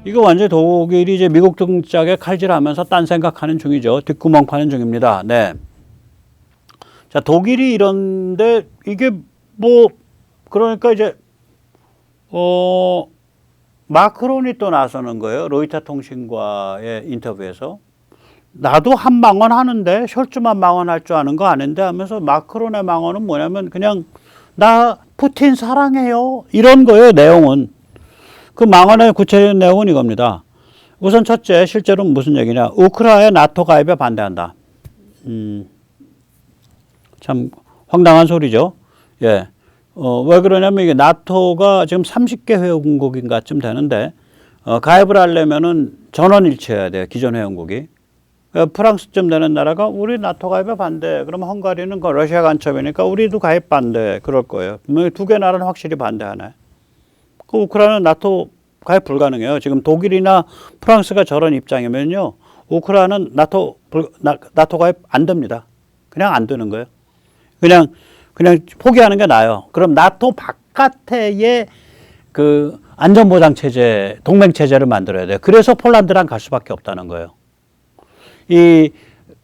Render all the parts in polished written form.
이거 완전 독일이 이제 미국 등짝에 칼질하면서 딴 생각하는 중이죠. 뒷구멍 파는 중입니다. 네. 자, 독일이 이런데 이게 뭐 그러니까 이제 마크론이 또 나서는 거예요. 로이터 통신과의 인터뷰에서. 나도 한 망언 하는데 숄츠만 망언할 줄 아는 거 아는데 하면서 마크론의 망언은 뭐냐면 그냥 나 푸틴 사랑해요. 이런 거예요, 내용은. 그 망언의 구체적인 내용은 이겁니다. 우선 첫째, 실제로 무슨 얘기냐. 우크라이나 나토 가입에 반대한다. 참 황당한 소리죠. 예. 왜 그러냐면 이게 나토가 지금 30개 회원국인가쯤 되는데, 가입을 하려면은 전원 일치해야 돼요. 기존 회원국이. 프랑스쯤 되는 나라가 우리 나토 가입에 반대. 그러면 헝가리는 그 러시아 간첩이니까 우리도 가입 반대. 그럴 거예요. 두 개 나라는 확실히 반대하네. 그 우크라이나는 나토 가입 불가능해요. 지금 독일이나 프랑스가 저런 입장이면요. 우크라이나는 나토 가입 안 됩니다. 그냥 안 되는 거예요. 그냥 포기하는 게 나아요. 그럼 나토 바깥에 그 안전보장 체제, 동맹 체제를 만들어야 돼요. 그래서 폴란드랑 갈 수밖에 없다는 거예요. 이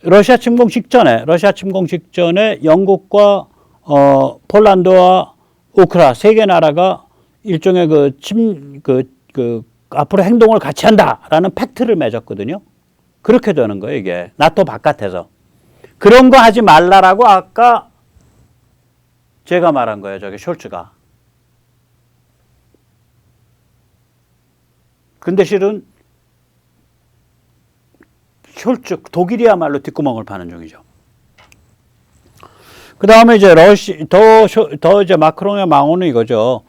러시아 침공 직전에 영국과 폴란드와 우크라 세 개 나라가 일종의 앞으로 행동을 같이 한다라는 팩트를 맺었거든요. 그렇게 되는 거예요, 이게. 나토 바깥에서. 그런 거 하지 말라라고 아까 제가 말한 거예요, 저기 숄츠가. 근데 실은 숄츠, 독일이야말로 뒷구멍을 파는 중이죠. 그 다음에 이제 더 이제 마크롱의 망언은 이거죠.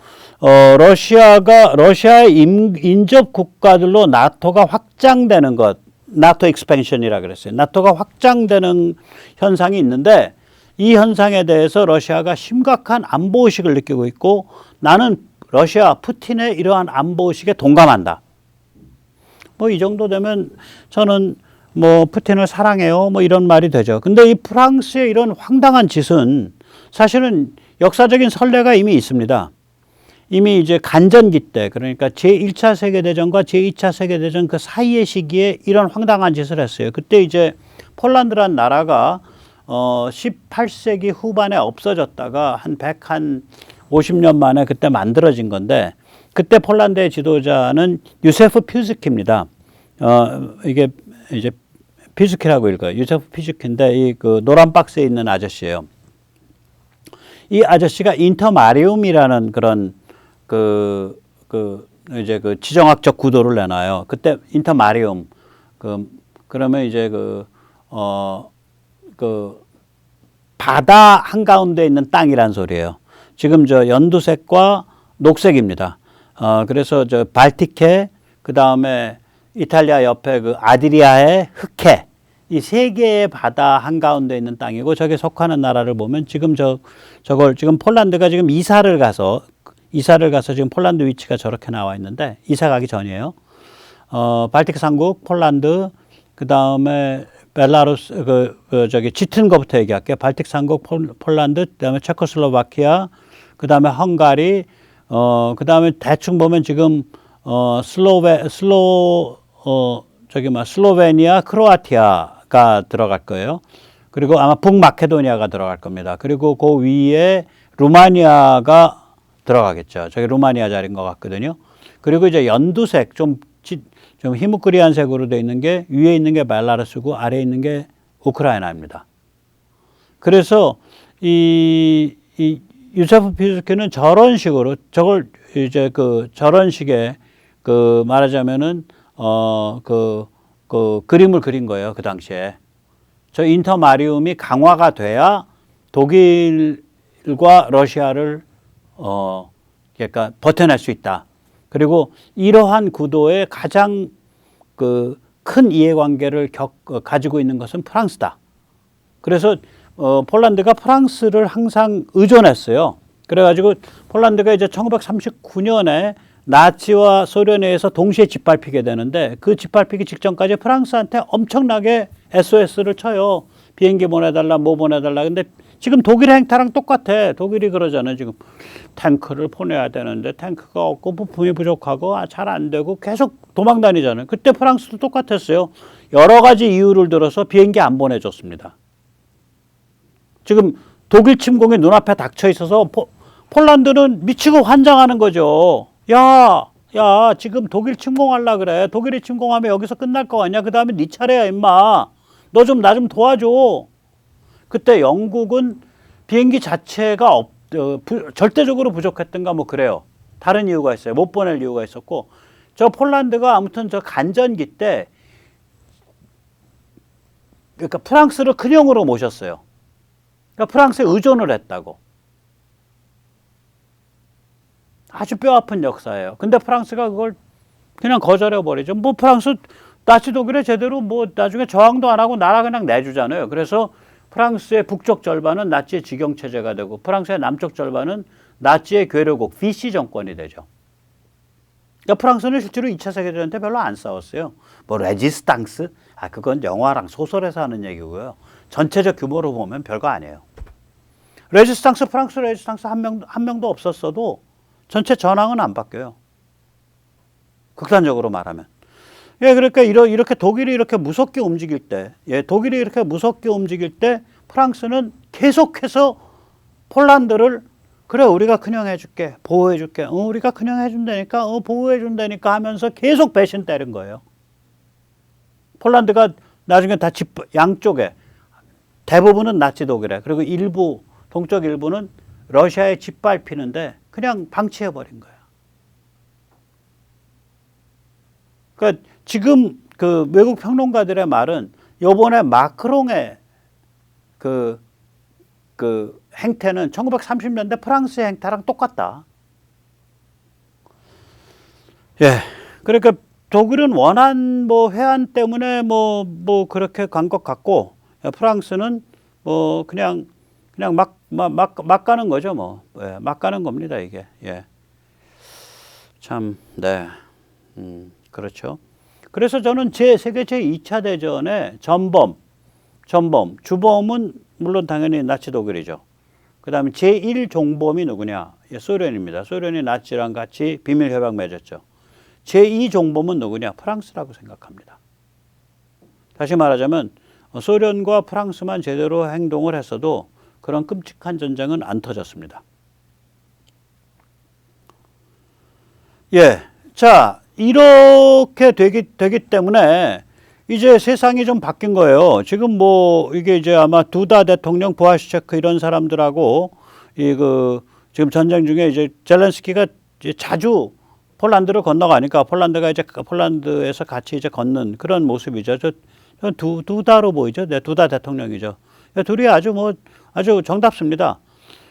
러시아의 인접 국가들로 나토가 확장되는 것, 나토 익스펜션이라 그랬어요. 나토가 확장되는 현상이 있는데 이 현상에 대해서 러시아가 심각한 안보의식을 느끼고 있고 나는 러시아 푸틴의 이러한 안보의식에 동감한다. 뭐 이 정도 되면 저는 뭐 푸틴을 사랑해요. 뭐 이런 말이 되죠. 근데 이 프랑스의 이런 황당한 짓은 사실은 역사적인 선례가 이미 있습니다. 이미 이제 간전기 때 그러니까 제1차 세계대전과 제2차 세계대전 그 사이의 시기에 이런 황당한 짓을 했어요. 그때 이제 폴란드란 나라가 18세기 후반에 없어졌다가 한 150년 만에 그때 만들어진 건데 그때 폴란드의 지도자는 유세프 피스키입니다. 이게 이제 피스키라고 읽어요. 유세프 피스키인데 이 그 노란 박스에 있는 아저씨예요. 이 아저씨가 인터마리움이라는 그런 이제 그 지정학적 구도를 내놔요. 그때 인터마리움 그러면 이제 바다 한가운데 있는 땅이란 소리예요. 지금 저 연두색과 녹색입니다. 그래서 저 발틱해, 그 다음에 이탈리아 옆에 그 아드리아의 흑해, 이 세 개의 바다 한가운데 있는 땅이고 저게 속하는 나라를 보면 지금 저걸 지금 폴란드가 지금 이사를 가서 지금 폴란드 위치가 저렇게 나와 있는데 이사 가기 전이에요. 발틱 삼국, 폴란드, 그 다음에 벨라루스, 저기 짙은 거부터 얘기할게요. 발틱 삼국, 폴란드, 그 다음에 체코슬로바키아, 그 다음에 헝가리, 그 다음에 대충 보면 지금, 슬로베니아, 크로아티아가 들어갈 거예요. 그리고 아마 북마케도니아가 들어갈 겁니다. 그리고 그 위에 루마니아가 들어가겠죠. 저기 루마니아 자리인 것 같거든요. 그리고 이제 연두색, 좀 희뭇그리한 색으로 되어 있는 게 위에 있는 게 벨라루스고 아래에 있는 게 우크라이나입니다. 그래서 이 유세프 피스키는 저런 식으로 저걸 이제 저런 식의 말하자면은 그림을 그린 거예요. 그 당시에. 저 인터마리움이 강화가 돼야 독일과 러시아를 그러니까 버텨낼 수 있다. 그리고 이러한 구도의 가장 큰 이해관계를 가지고 있는 것은 프랑스다. 그래서 폴란드가 프랑스를 항상 의존했어요. 그래가지고 폴란드가 이제 1939년에 나치와 소련에 의해서 동시에 짓밟히게 되는데 그 짓밟히기 직전까지 프랑스한테 엄청나게 SOS를 쳐요. 비행기 보내달라, 뭐 보내달라. 근데 지금 독일의 행태랑 똑같아. 독일이 그러잖아요. 지금 탱크를 보내야 되는데 탱크가 없고 부품이 부족하고 잘 안 되고 계속 도망 다니잖아요. 그때 프랑스도 똑같았어요. 여러 가지 이유를 들어서 비행기 안 보내줬습니다. 지금 독일 침공이 눈앞에 닥쳐 있어서 폴란드는 미치고 환장하는 거죠. 야, 지금 독일 침공하려 그래. 독일이 침공하면 여기서 끝날 거 아니야. 그 다음에 네 차례야, 임마. 너 좀 나 좀 도와줘. 그때 영국은 비행기 자체가 절대적으로 부족했던가 뭐 그래요. 다른 이유가 있어요. 못 보낼 이유가 있었고, 저 폴란드가 아무튼 저 간전기 때 그러니까 프랑스를 큰형으로 모셨어요. 그러니까 프랑스에 의존을 했다고. 아주 뼈아픈 역사예요. 근데 프랑스가 그걸 그냥 거절해 버리죠. 뭐 프랑스 나치 독일에 제대로 뭐 나중에 저항도 안 하고 나라 그냥 내주잖아요. 그래서 프랑스의 북쪽 절반은 나치의 직영 체제가 되고 프랑스의 남쪽 절반은 나치의 괴뢰국 비시 정권이 되죠. 그러니까 프랑스는 실제로 2차 세계대전 때 별로 안 싸웠어요. 뭐 레지스탕스? 그건 영화랑 소설에서 하는 얘기고요. 전체적 규모로 보면 별거 아니에요. 레지스탕스, 프랑스 레지스탕스 한 명도 없었어도 전체 전황은 안 바뀌어요. 극단적으로 말하면. 예, 그러니까 이렇게 독일이 이렇게 무섭게 움직일 때, 독일이 이렇게 무섭게 움직일 때 프랑스는 계속해서 폴란드를 그래, 우리가 큰형 해줄게, 보호해줄게, 우리가 큰형 해준다니까, 보호해준다니까 하면서 계속 배신 때린 거예요. 폴란드가 나중에 다 양쪽에 대부분은 나치 독일에, 그리고 일부 동쪽 일부는 러시아에 짓밟히는데 그냥 방치해버린 거예요. 그러니까 지금 그 외국 평론가들의 말은 요번에 마크롱의 그 행태는 1930년대 프랑스의 행태랑 똑같다. 예. 그러니까 독일은 원한 뭐 회한 때문에 뭐 그렇게 간 것 같고, 프랑스는 뭐 그냥 막 가는 거죠, 뭐. 예, 막 가는 겁니다, 이게. 예. 참, 네. 그렇죠. 그래서 저는 세계 제2차 대전의 주범은 물론 당연히 나치 독일이죠. 그 다음에 제1종범이 누구냐? 소련입니다. 소련이 나치랑 같이 비밀협약 맺었죠. 제2종범은 누구냐? 프랑스라고 생각합니다. 다시 말하자면 소련과 프랑스만 제대로 행동을 했어도 그런 끔찍한 전쟁은 안 터졌습니다. 예, 자, 이렇게 되기 때문에 이제 세상이 좀 바뀐 거예요. 지금 뭐 이게 이제 아마 두다 대통령, 부하슈체크 이런 사람들하고 지금 전쟁 중에 이제 젤렌스키가 이제 자주 폴란드를 건너가니까 폴란드에서 같이 이제 걷는 그런 모습이죠. 두다로 보이죠. 네, 두다 대통령이죠. 둘이 아주 정답습니다.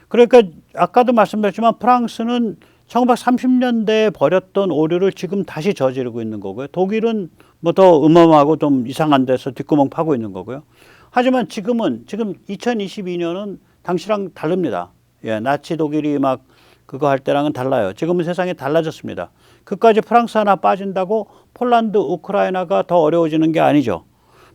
그러니까 아까도 말씀드렸지만 프랑스는 1930년대에 벌였던 오류를 지금 다시 저지르고 있는 거고요. 독일은 뭐 더 음험하고 좀 이상한 데서 뒷구멍 파고 있는 거고요. 하지만 지금 2022년은 당시랑 다릅니다. 예, 나치 독일이 막 그거 할 때랑은 달라요. 지금은 세상이 달라졌습니다. 그까지 프랑스 하나 빠진다고 폴란드, 우크라이나가 더 어려워지는 게 아니죠.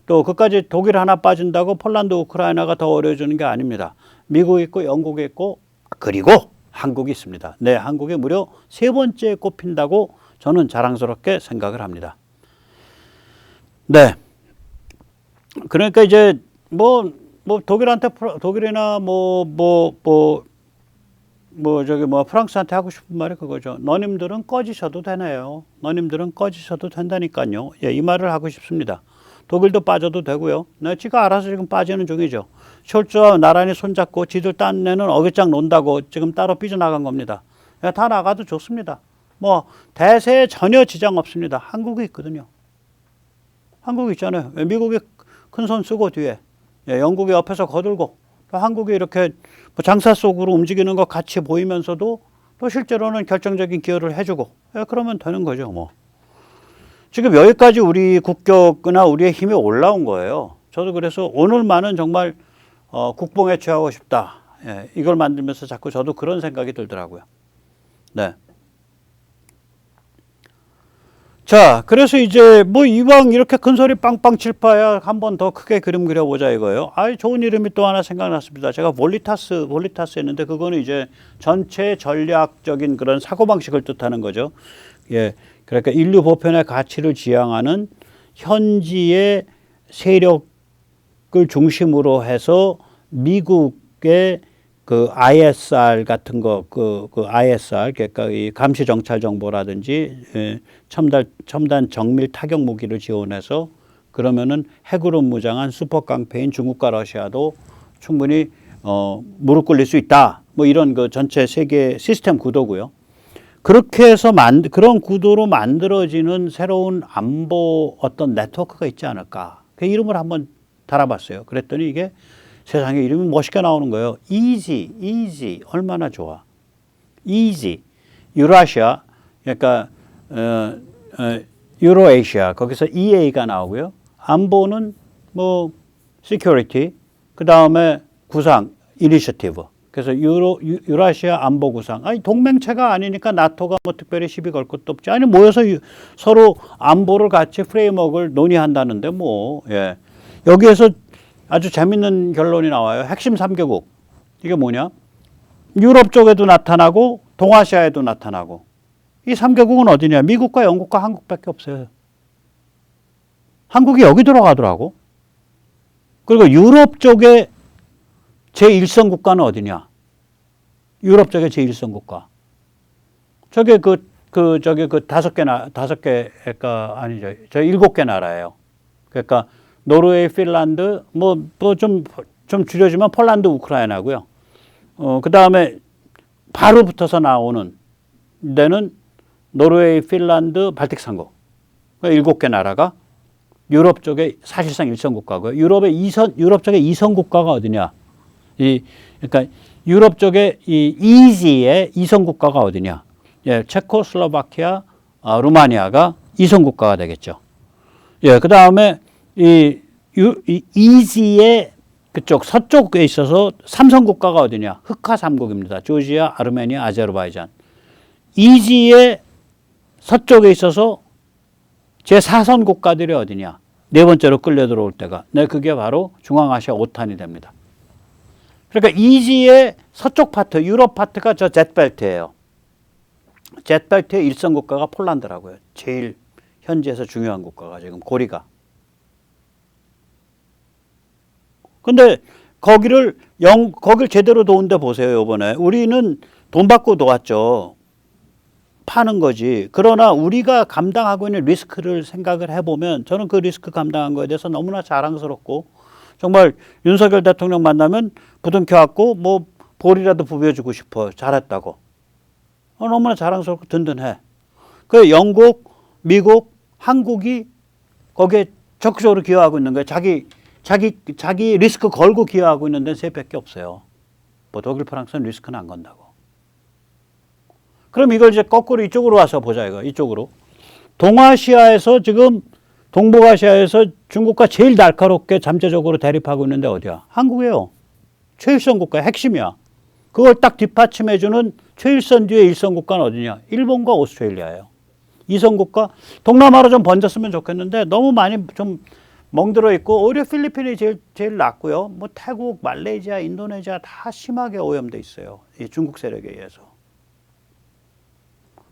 또 그까지 독일 하나 빠진다고 폴란드, 우크라이나가 더 어려워지는 게 아닙니다. 미국이 있고 영국이 있고 그리고 한국이 있습니다. 네, 한국이 무려 3번째에 꼽힌다고 저는 자랑스럽게 생각을 합니다. 네. 그러니까 이제 독일이나 프랑스한테 하고 싶은 말이 그거죠. 너님들은 꺼지셔도 되네요. 너님들은 꺼지셔도 된다니까요. 예, 이 말을 하고 싶습니다. 독일도 빠져도 되고요. 네, 지가 알아서 지금 빠지는 중이죠. 숄츠와 나란히 손잡고 지들 딴 애는 어깃장 논다고 지금 따로 삐져나간 겁니다. 예, 다 나가도 좋습니다. 뭐 대세에 전혀 지장 없습니다. 한국이 있거든요. 한국이 있잖아요. 미국이 큰 손 쓰고 뒤에, 영국이 옆에서 거들고, 또 한국이 이렇게 장사 속으로 움직이는 것 같이 보이면서도 또 실제로는 결정적인 기여를 해주고, 그러면 되는 거죠, 뭐. 지금 여기까지 우리 국격이나 우리의 힘이 올라온 거예요. 저도 그래서 오늘만은 정말 국뽕에 취하고 싶다. 예, 이걸 만들면서 자꾸 저도 그런 생각이 들더라고요. 네. 자, 그래서 이제 뭐 이왕 이렇게 큰 소리 빵빵 칠 바야 한 번 더 크게 그림 그려보자 이거예요. 좋은 이름이 또 하나 생각났습니다. 제가 볼리타스 했는데 그거는 이제 전체 전략적인 그런 사고방식을 뜻하는 거죠. 예. 그러니까 인류 보편의 가치를 지향하는 현지의 세력을 중심으로 해서 미국의 그 ISR 같은 거, 그 ISR, 그러니까 이 감시 정찰 정보라든지 첨단 정밀 타격 무기를 지원해서 그러면은 핵으로 무장한 슈퍼 깡패인 중국과 러시아도 충분히 무릎 꿇릴 수 있다. 뭐 이런 그 전체 세계 시스템 구도고요. 그렇게 해서 그런 구도로 만들어지는 새로운 안보 어떤 네트워크가 있지 않을까. 그 이름을 한번 달아봤어요. 그랬더니 이게 세상에 이름이 멋있게 나오는 거예요. easy. 얼마나 좋아. easy. 유라시아, 그러니까, 유로아시아. 거기서 EA가 나오고요. 안보는 뭐, security. 그 다음에 구상, initiative. 그래서 유라시아 안보 구상. 아니, 동맹체가 아니니까 나토가 뭐 특별히 시비 걸 것도 없지. 아니, 모여서 서로 안보를 같이 프레임워크를 논의한다는데 뭐, 예. 여기에서 아주 재밌는 결론이 나와요. 핵심 3개국. 이게 뭐냐? 유럽 쪽에도 나타나고 동아시아에도 나타나고. 이 3개국은 어디냐? 미국과 영국과 한국밖에 없어요. 한국이 여기 들어가더라고. 그리고 유럽 쪽에 제1선 국가는 어디냐? 유럽 쪽에 제1선 국가. 저게 저기 다섯 개가 아니죠. 저 7개 나라예요. 그러니까 노르웨이, 핀란드, 좀 줄여주면 폴란드, 우크라이나고요. 그 다음에 바로 붙어서 나오는 데는 노르웨이, 핀란드, 발틱 3국. 그러니까 7개 나라가 유럽 쪽에 사실상 1선 국가고요. 유럽 쪽에 2선 국가가 어디냐? 그러니까 유럽 쪽에 이 EG의 2선 국가가 어디냐? 예, 체코슬로바키아, 루마니아가 2선 국가가 되겠죠. 예, 그 다음에 이 EG의 그쪽 서쪽에 있어서 3선 국가가 어디냐? 흑하 3국입니다. 조지아, 아르메니아, 아제르바이잔. EG의 서쪽에 있어서 제4선 국가들이 어디냐? 네 번째로 끌려 들어올 때가. 네, 그게 바로 중앙아시아 오탄이 됩니다. 그러니까 EG의 서쪽 파트, 유럽 파트가 저 젯벨트예요. 젯벨트의 1선 국가가 폴란드라고요. 제일 현지에서 중요한 국가가 지금 고리가. 근데 거기를 제대로 도운데 보세요, 이번에. 우리는 돈 받고 도왔죠. 파는 거지. 그러나 우리가 감당하고 있는 리스크를 생각을 해보면 저는 그 리스크 감당한 거에 대해서 너무나 자랑스럽고 정말 윤석열 대통령 만나면 부둥켜갖고 뭐 볼이라도 부벼주고 싶어. 잘했다고. 너무나 자랑스럽고 든든해. 그 영국, 미국, 한국이 거기에 적극적으로 기여하고 있는 거예요. 자기 리스크 걸고 기여하고 있는 데는 세 밖에 없어요. 뭐 독일, 프랑스는 리스크는 안 건다고. 그럼 이걸 이제 거꾸로 이쪽으로 와서 보자, 이쪽으로. 동아시아에서 지금 동북아시아에서 중국과 제일 날카롭게 잠재적으로 대립하고 있는데 어디야? 한국이에요. 최일선 국가의 핵심이야. 그걸 딱 뒷받침해주는 최일선 뒤에 일선 국가는 어디냐? 일본과 오스트레일리아예요. 이선 국가, 동남아로 좀 번졌으면 좋겠는데 너무 많이 좀 멍들어 있고 오히려 필리핀이 제일 낫고요. 뭐 태국, 말레이시아, 인도네시아 다 심하게 오염돼 있어요. 이 중국 세력에 의해서.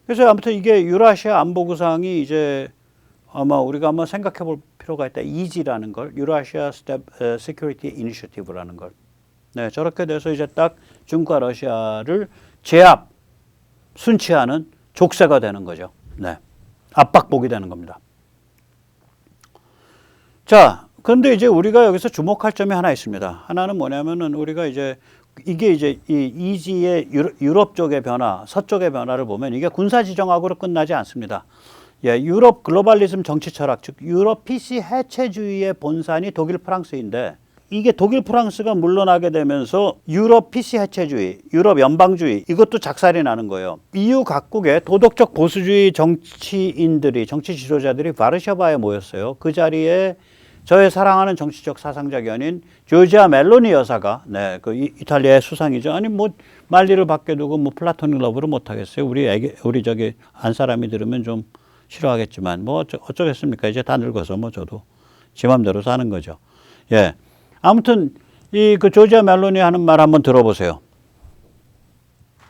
그래서 아무튼 이게 유라시아 안보 구상이 이제 아마 우리가 한번 생각해 볼 필요가 있다. EG라는 걸, 유라시아 Security Initiative라는 걸. 네, 저렇게 돼서 이제 딱 중국과 러시아를 제압, 순치하는 족쇄가 되는 거죠. 네, 압박복이 되는 겁니다. 자, 그런데 이제 우리가 여기서 주목할 점이 하나 있습니다. 하나는 뭐냐면은 우리가 이게 이제 이 EG의 유럽 쪽의 변화, 서쪽의 변화를 보면 이게 군사 지정학으로 끝나지 않습니다. 예, 유럽 글로벌리즘 정치 철학, 즉 유럽 PC 해체주의의 본산이 독일, 프랑스인데 이게 독일, 프랑스가 물러나게 되면서 유럽 PC 해체주의, 유럽 연방주의 이것도 작살이 나는 거예요. EU 각국의 도덕적 보수주의 정치인들이, 정치 지도자들이 바르샤바에 모였어요. 그 자리에 저의 사랑하는 정치적 사상자 연인 조지아 멜로니 여사가, 네, 그 이탈리아의 수상이죠. 아니 뭐 말리를 밖에 두고 뭐 플라토닉 러브를 못 하겠어요. 우리 저기 안 사람이 들으면 좀 싫어하겠지만 뭐 어쩌겠습니까? 이제 다 늙어서 뭐 저도 지 맘대로 사는 거죠. 예, 아무튼 그 조지아 멜로니 하는 말 한번 들어보세요.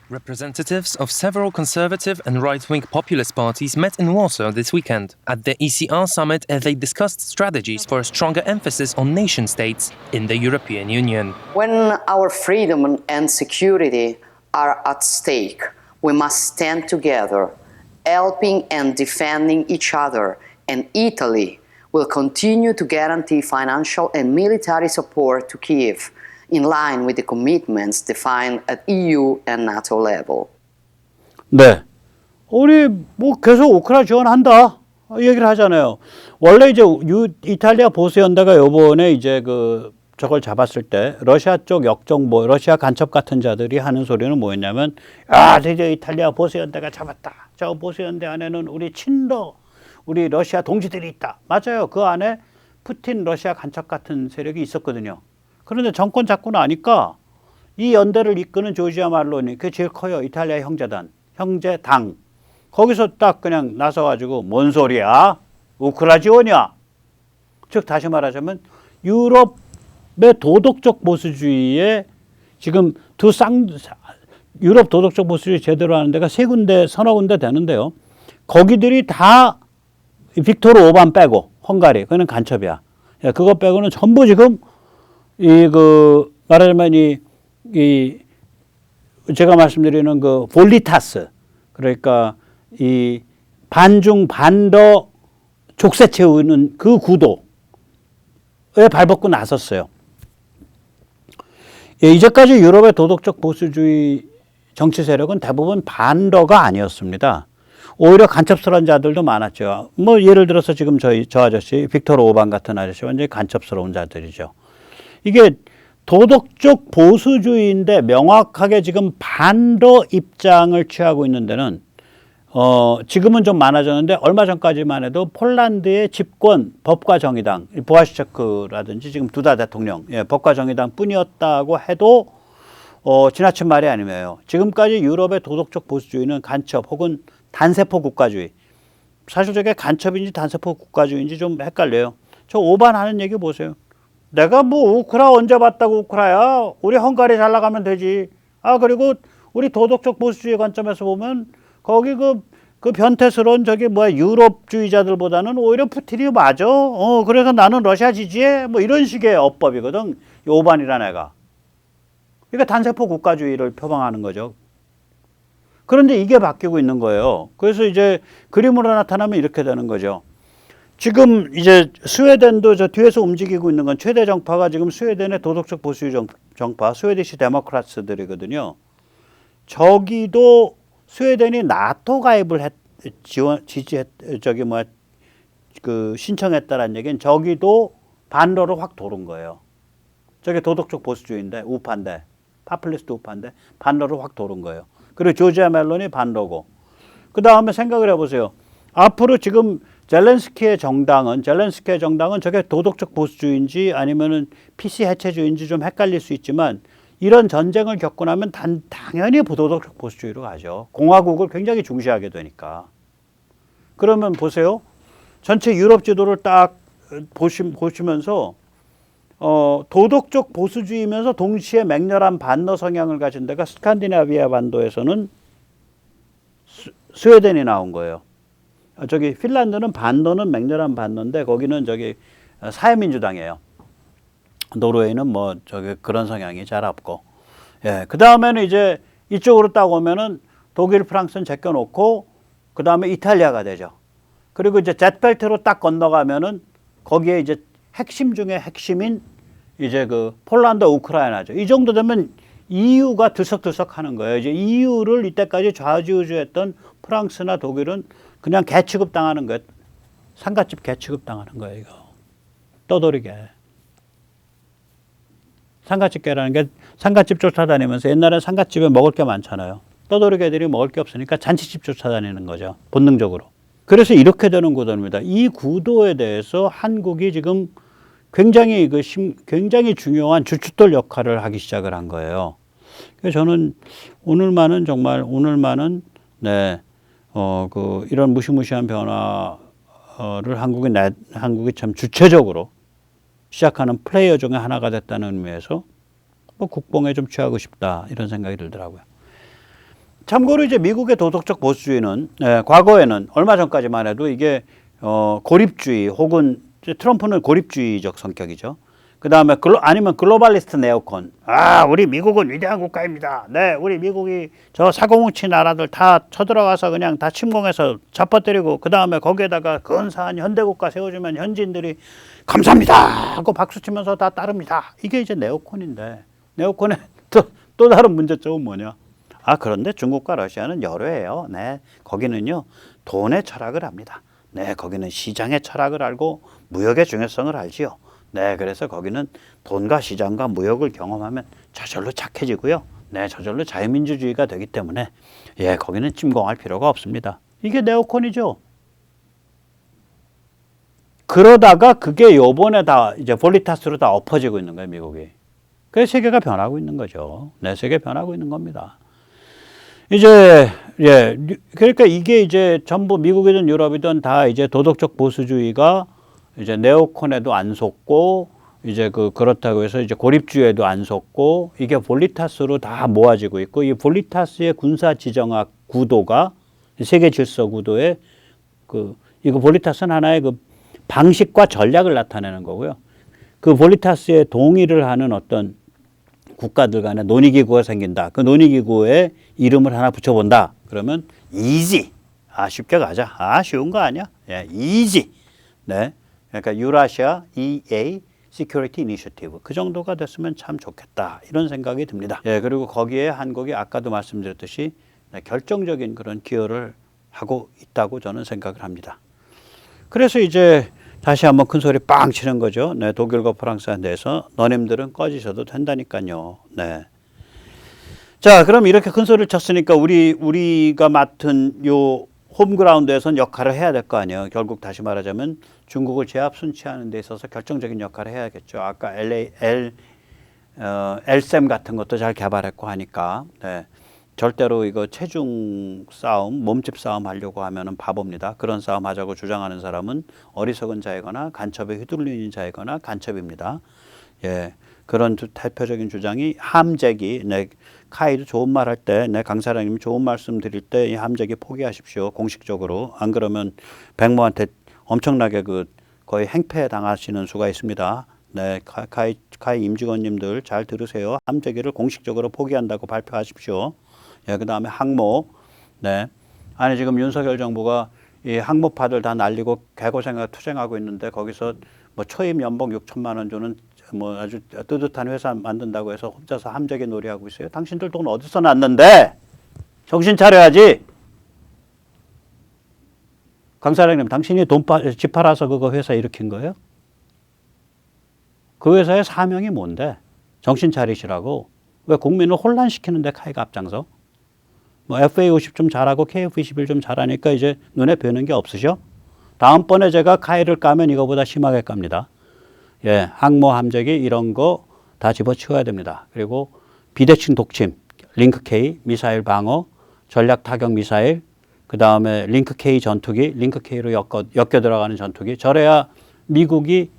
Representatives of several conservative and right-wing populist parties met in Warsaw this weekend. At the ECR summit, they discussed strategies for a stronger emphasis on nation-states in the European Union. When our freedom and security are at stake, we must stand together, helping and defending each other, and Italy will continue to guarantee financial and military support to Kyiv, in line with the commitments defined at EU and NATO level. 네, 우리 뭐 계속 우크라이나 지원한다 얘기를 하잖아요. 원래 이제 이탈리아 보수연대가 요번에 이제 저걸 잡았을 때 러시아 쪽 역정보, 러시아 간첩 같은 자들이 하는 소리는 뭐였냐면, 드디어 이탈리아 보수연대가 잡았다. 저 보수연대 안에는 우리 러시아 동지들이 있다. 맞아요. 그 안에 푸틴 러시아 간첩 같은 세력이 있었거든요. 그런데 정권 잡고 나니까 이 연대를 이끄는 조지아 말로니, 그게 제일 커요. 이탈리아 형제당. 거기서 딱 그냥 나서가지고 뭔 소리야? 우크라 지원이야? 즉 다시 말하자면 유럽의 도덕적 보수주의에 지금 유럽 도덕적 보수주의 제대로 하는 데가 서너 군데 되는데요. 거기들이 다 빅토르 오반 빼고, 헝가리, 그거는 간첩이야. 그거 빼고는 전부 지금 말하자면 제가 말씀드리는 볼리타스, 그러니까 이 반중 반러 족쇄 채우는 그 구도에 발벗고 나섰어요. 이제까지 유럽의 도덕적 보수주의 정치 세력은 대부분 반러가 아니었습니다. 오히려 간첩스러운 자들도 많았죠. 뭐 예를 들어서 지금 저 아저씨 빅토르 오반 같은 아저씨 완전히 간첩스러운 자들이죠. 이게 도덕적 보수주의인데 명확하게 지금 반러 입장을 취하고 있는 데는 지금은 좀 많아졌는데 얼마 전까지만 해도 폴란드의 집권 법과 정의당, 부하시체크라든지 지금 두다 대통령, 법과 정의당 뿐이었다고 해도 지나친 말이 아니에요. 지금까지 유럽의 도덕적 보수주의는 간첩 혹은 단세포 국가주의. 사실 저게 간첩인지 단세포 국가주의인지 좀 헷갈려요. 저 오반 하는 얘기 보세요. 내가 뭐 우크라 언제 봤다고 우크라야? 우리 헝가리 잘 나가면 되지. 그리고 우리 도덕적 보수주의 관점에서 보면 거기 그 변태스러운 유럽주의자들보다는 오히려 푸틴이 맞아. 그래서 나는 러시아 지지해. 뭐 이런 식의 어법이거든. 이 오반이란 애가. 그러니까 단세포 국가주의를 표방하는 거죠. 그런데 이게 바뀌고 있는 거예요. 그래서 이제 그림으로 나타나면 이렇게 되는 거죠. 지금 이제 스웨덴도 저 뒤에서 움직이고 있는 건 최대 정파가 지금 스웨덴의 도덕적 보수주의 정파, 스웨디시 데모크라스들이거든요. 저기도 스웨덴이 나토 가입을 신청했다라는 얘기는 저기도 반러로 확 도는 거예요. 저게 도덕적 보수주의인데, 우파인데, 파퓰리스트 우파인데, 반러로 확 도는 거예요. 그리고 조지아 멜론이 반러고. 그 다음에 생각을 해보세요. 앞으로 지금 젤렌스키의 정당은 저게 도덕적 보수주의인지 아니면은 PC 해체주의인지 좀 헷갈릴 수 있지만 이런 전쟁을 겪고 나면 당연히 부도덕적 보수주의로 가죠. 공화국을 굉장히 중시하게 되니까. 그러면 보세요. 전체 유럽 지도를 딱 보시면서 도덕적 보수주의면서 동시에 맹렬한 반러 성향을 가진 데가 스칸디나비아 반도에서는 스웨덴이 나온 거예요. 저기 핀란드는 반도는 맹렬한 반도인데 거기는 저기 사회민주당이에요. 노르웨이는 뭐 저기 그런 성향이 잘 없고. 그 다음에는 이제 이쪽으로 딱 오면은 독일, 프랑스는 제껴놓고 그 다음에 이탈리아가 되죠. 그리고 이제 젯벨트로 딱 건너가면은 거기에 이제 핵심 중에 핵심인 이제 폴란드, 우크라이나죠. 이 정도 되면 EU가 들썩들썩 하는 거예요. 이제 EU를 이때까지 좌지우지했던 프랑스나 독일은 그냥 개 취급당하는 거예요. 상갓집 개 취급당하는 거예요, 이거. 떠돌이개. 상갓집개라는 게 상갓집 쫓아다니면서 옛날에 상갓집에 먹을 게 많잖아요. 떠돌이개들이 먹을 게 없으니까 잔치집 쫓아다니는 거죠. 본능적으로. 그래서 이렇게 되는 구도입니다. 이 구도에 대해서 한국이 지금 굉장히 중요한 주춧돌 역할을 하기 시작을 한 거예요. 그래서 저는 오늘만은 이런 무시무시한 변화를 한국이 참 주체적으로 시작하는 플레이어 중에 하나가 됐다는 의미에서 국뽕에 좀 취하고 싶다 이런 생각이 들더라고요. 참고로 이제 미국의 도덕적 보수주의는 과거에는 얼마 전까지만 해도 이게 고립주의 혹은 트럼프는 고립주의적 성격이죠. 그 다음에 아니면 글로벌리스트 네오콘. 우리 미국은 위대한 국가입니다. 네, 우리 미국이 저 사고뭉치 나라들 다 쳐들어가서 그냥 다 침공해서 잡아뜨리고 그 다음에 거기에다가 근사한 현대국가 세워주면 현지인들이 감사합니다 하고 박수치면서 다 따릅니다. 이게 이제 네오콘인데 네오콘의 또 다른 문제점은 뭐냐? 그런데 중국과 러시아는 여러해요. 네, 거기는요 돈의 철학을 합니다. 네, 거기는 시장의 철학을 알고 무역의 중요성을 알지요. 네, 그래서 거기는 돈과 시장과 무역을 경험하면 저절로 착해지고요. 네, 저절로 자유민주주의가 되기 때문에 거기는 침공할 필요가 없습니다. 이게 네오콘이죠. 그러다가 그게 요번에 다 이제 볼리타스로 다 엎어지고 있는 거예요, 미국이. 그래서 세계가 변하고 있는 거죠. 네, 세계 변하고 있는 겁니다. 이제 그러니까 이게 이제 전부 미국이든 유럽이든 다 이제 도덕적 보수주의가 이제 네오콘에도 안 속고 이제 그렇다고 해서 이제 고립주의에도 안 속고 이게 볼리타스로 다 모아지고 있고 이 볼리타스의 군사 지정학 구도가 세계 질서 구도의 이거 볼리타스는 하나의 방식과 전략을 나타내는 거고요. 그 볼리타스에 동의를 하는 어떤 국가들 간에 논의기구가 생긴다. 그 논의기구에 이름을 하나 붙여본다. 그러면 이지. 쉽게 가자. 쉬운 거 아니야? 이지. 네. 그러니까 유라시아 EA Security Initiative. 그 정도가 됐으면 참 좋겠다. 이런 생각이 듭니다. 그리고 거기에 한국이 아까도 말씀드렸듯이 결정적인 그런 기여를 하고 있다고 저는 생각을 합니다. 그래서 이제 다시 한번 큰 소리 빵 치는 거죠. 네, 독일과 프랑스에 대해서 너님들은 꺼지셔도 된다니까요. 네. 자, 그럼 이렇게 큰 소리를 쳤으니까 우리가 맡은 요 홈그라운드에서는 역할을 해야 될 거 아니에요. 결국 다시 말하자면 중국을 제압 순치하는 데 있어서 결정적인 역할을 해야겠죠. 아까 LSAM 같은 것도 잘 개발했고 하니까 절대로 이거 체중 싸움, 몸집 싸움 하려고 하면은 바보입니다. 그런 싸움 하자고 주장하는 사람은 어리석은 자이거나 간첩에 휘둘리는 자이거나 간첩입니다. 그런 대표적인 주장이 함재기. 카이도 좋은 말 할 때, 강 사장님이 좋은 말씀 드릴 때 이 함재기 포기하십시오. 공식적으로. 안 그러면 백모한테 엄청나게 거의 행패 당하시는 수가 있습니다. 네, 카이 임직원님들 잘 들으세요. 함재기를 공식적으로 포기한다고 발표하십시오. 그 다음에 항모. 네. 아니, 지금 윤석열 정부가 이 항모파들 다 날리고 개고생하고 투쟁하고 있는데 거기서 뭐 초임 연봉 6천만 원 주는 뭐 아주 뜨뜻한 회사 만든다고 해서 혼자서 함재기 놀이하고 있어요. 당신들 돈 어디서 났는데? 정신 차려야지. 강 사장님, 당신이 집 팔아서 그거 회사 일으킨 거예요? 그 회사의 사명이 뭔데? 정신 차리시라고. 왜 국민을 혼란시키는데 카이가 앞장서? 뭐 FA50 좀 잘하고 KF21 좀 잘하니까 이제 눈에 뵈는 게 없으셔? 다음번에 제가 카이를 까면 이거보다 심하게 깝니다. 항모 함재기 이런 거 다 집어치워야 됩니다. 그리고 비대칭 독침, 링크 K 미사일 방어, 전략 타격 미사일, 그 다음에 링크 K 전투기, 링크 K로 엮여 들어가는 전투기. 저래야 미국이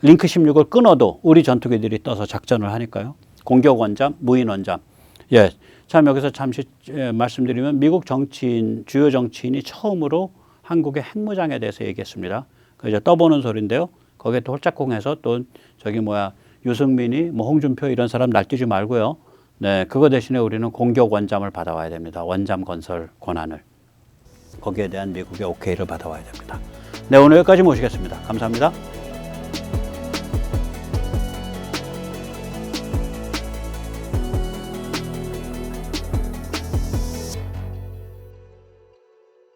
링크 16을 끊어도 우리 전투기들이 떠서 작전을 하니까요. 공격 원잠, 무인 원잠. 참 여기서 잠시 말씀드리면 미국 정치인, 주요 정치인이 처음으로 한국의 핵무장에 대해서 얘기했습니다. 그 이제 떠보는 소리인데요. 거기에 또 홀짝공해서 또 유승민이 뭐 홍준표 이런 사람 날뛰지 말고요. 네, 그거 대신에 우리는 공격 원잠을 받아와야 됩니다. 원잠 건설 권한을. 거기에 대한 미국의 오케이를 받아와야 됩니다. 네, 오늘 여기까지 모시겠습니다. 감사합니다.